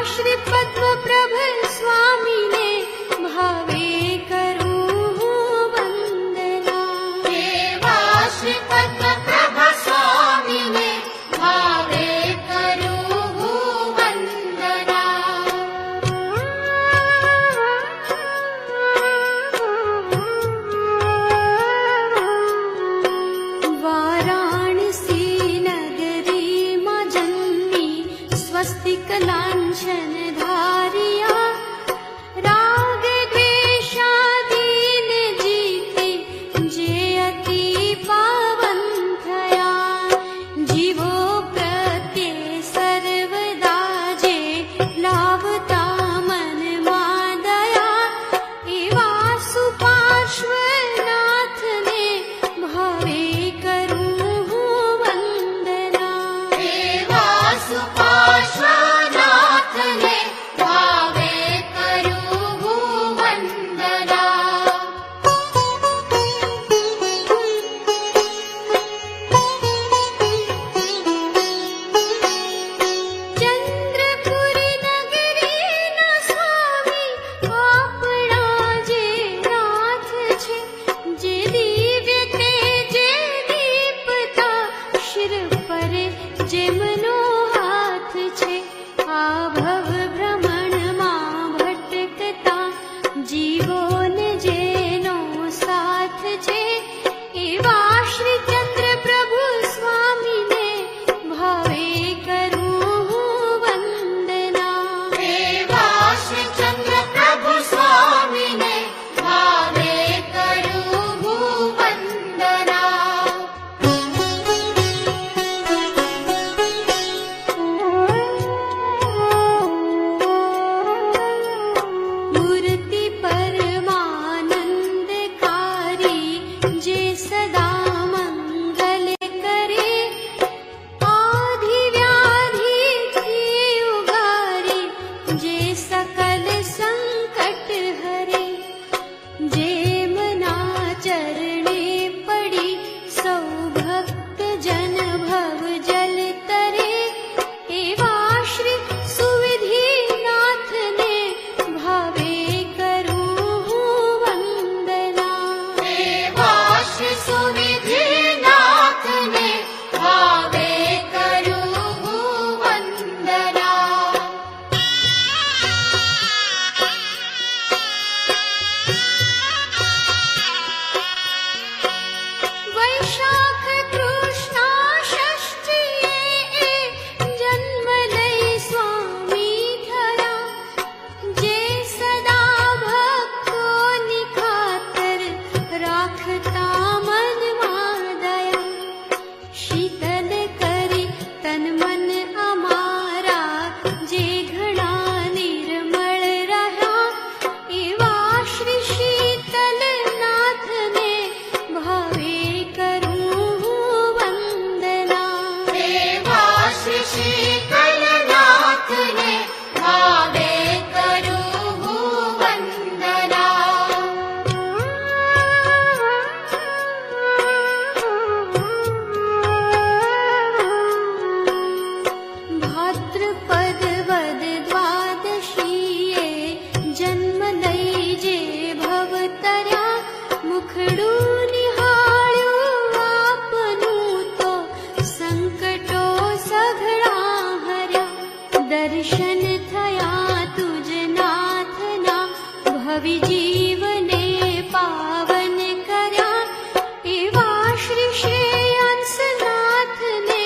श्री पद्म प्रभ स्वामी ने भावे लांछन धारिया, राग द्वेषादीन जीते जे अति पावन थया। जीवो प्रत्ये सर्वदा जे लाभता मन માં દયા, એવા સુપાર્શ્વનાથને ભાવે કરું હું વંદના। એવા સુપાર્શ્વનાથને ભાવે કરું હું વંદના। ચંદ્રપુર નગરીના સ્વામી આપણા જે નાથ છે, જે દિવ્ય તેજે દીપતા શિર પર જેમનો હાથ છે। આ ભવ ભ્રમણમાં ભટકતા જીવોને જેનો સાથ છે, એવા શ્રી ચંદ્ર પ્રભુ સ્વામીને ભાવે કરું હું વંદના। એવા શ્રી ચંદ્ર પ્રભુ સ્વામીને ભાવે કરું હું વંદના। મૂર્તિ પરમાનંદકારી જે સદા મંગલ કરે, આધિ વ્યાધિથી ઉગારે જે સકલ સંકટ હરે। જેમના ચરણે પડી સૌ ભક્ત જન ભવ જલ તરે, એવા શ્રી સુવિધિનાથને ભાવે કરું હું વંદના। એવા શ્રી સુવિધિનાથને ભાવે કરું હું વંદના। વૈશાખ કૃષ્ણ ષષ્ઠીએ જન્મ લઈ સ્વામી થયા, જે સદા ભક્તોની ખાતર રાખતા મનમાં દયા। શીતલ કરી તન મન અમારા જે ઘણા નિર્મળ રહ્યા, એવા શ્રી શીતલનાથને ભાવે કરું હું વંદના। એવા શ્રી શીતલનાથને ભાવે કરું હું વંદના। ભાદ્રપદ વદ દ્વાદશીએ જન્મ લઈ જે ભવ તર્યા, મુખડું નિહાળ્યું આપનું તો સંકટો સઘળા હર્યા। દર્શન થયા તુજ નાથના ભવિ જીવને પાવન કર્યા, એવા શ્રી શ્રેયાંસનાથને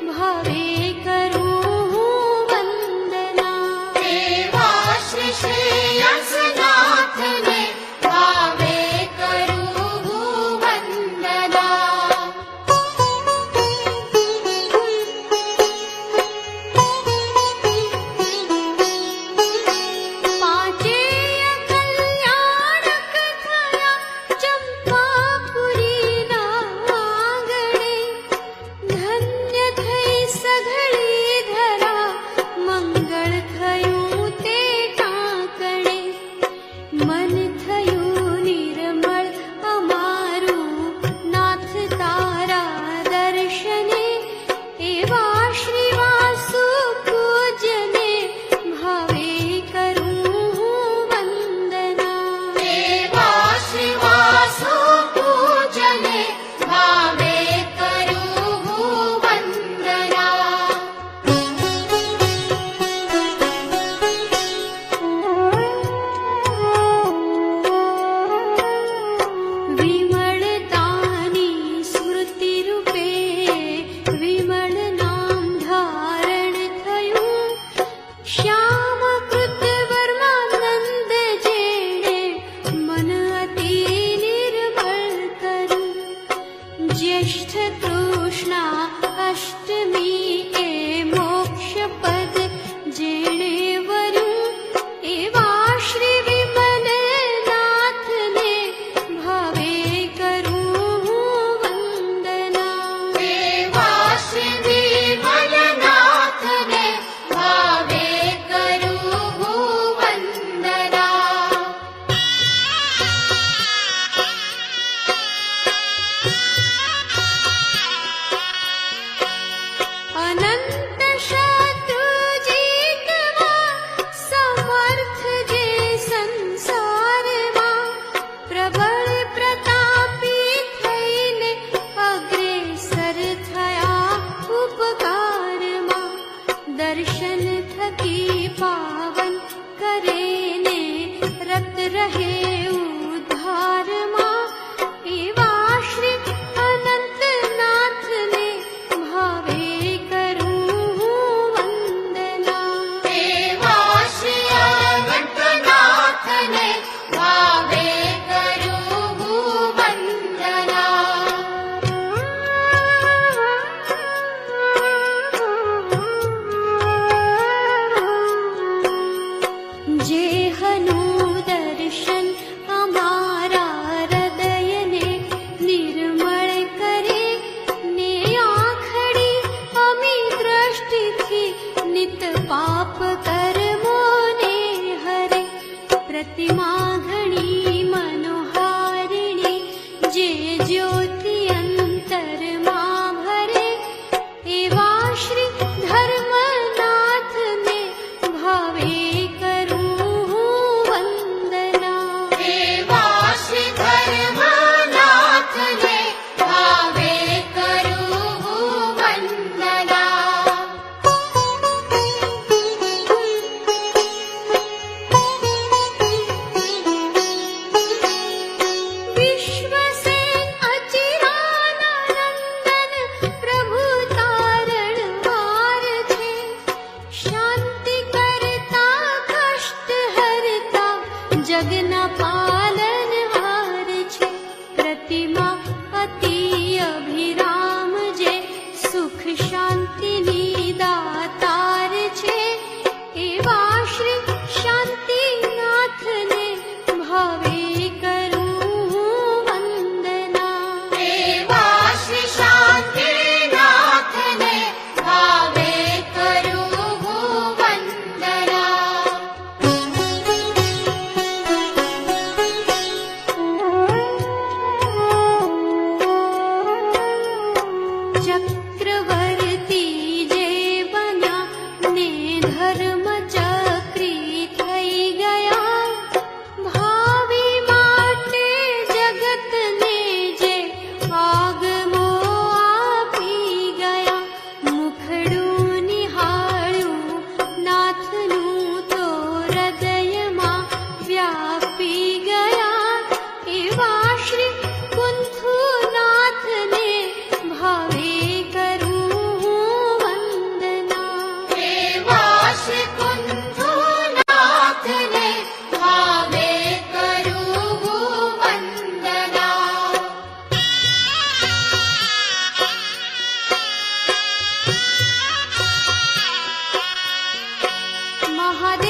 ભાવે કરું હું વંદના। એવા શ્રી શ્રેયાંસનાથને ભાવે કરું હું વંદના। પાંચેય કલ્યાણ કરે ને રત રહે ઉદ્ધારમાં, એવા શ્રી અનંતનાથને ભાવે કરું હું વંદના. એવા શ્રી અનંતનાથને ભાવે કરું હું વંદના. જેહનું દર્શન અમારા હૃદયને નિર્મળ કરે ને આખડી અમી દ્રષ્ટિથી નિત પાપ કર્મોને હરે. પ્રતિમા ઘણી મનોહારિણી જે જ્યોતિ અંતરમાં ભરે, એવા શ્રી ધર્મનાથને ભાવે કરું હું વંદના. એવા શ્રી ધર્મનાથને ભાવે કરું હું વંદના. વિશ્વસેન અચિરાનંદન પ્રભુ તારણહાર છે, શાંતિ કરતા કષ્ટ હરતા જગના પાલનહાર છે. પ્રતિમા અતિ અભિરામ જે સુખ શાંતિની દાતાર છે, એવા શ્રી શાંતિનાથને ભાવે કરું હું વંદના. એવા શ્રી શાંતિનાથને ભાવે કરું હું વંદના. ચક્રવર્તી જે બન્યા ને ધર્મ ચક્રી થઈ ગયા, ભાવિ માટે જગતને જે આગમો આપી ગયા. મુખડું નિહાળ્યું નાથનું તો હૃદયમાં વ્યાપી ગયા, એવા શ્રી કુંથુનાથને ભાવે કરું હું વંદના. એવા શ્રી કુંથુનાથને ભાવે કરું હું વંદના. મહાદેવ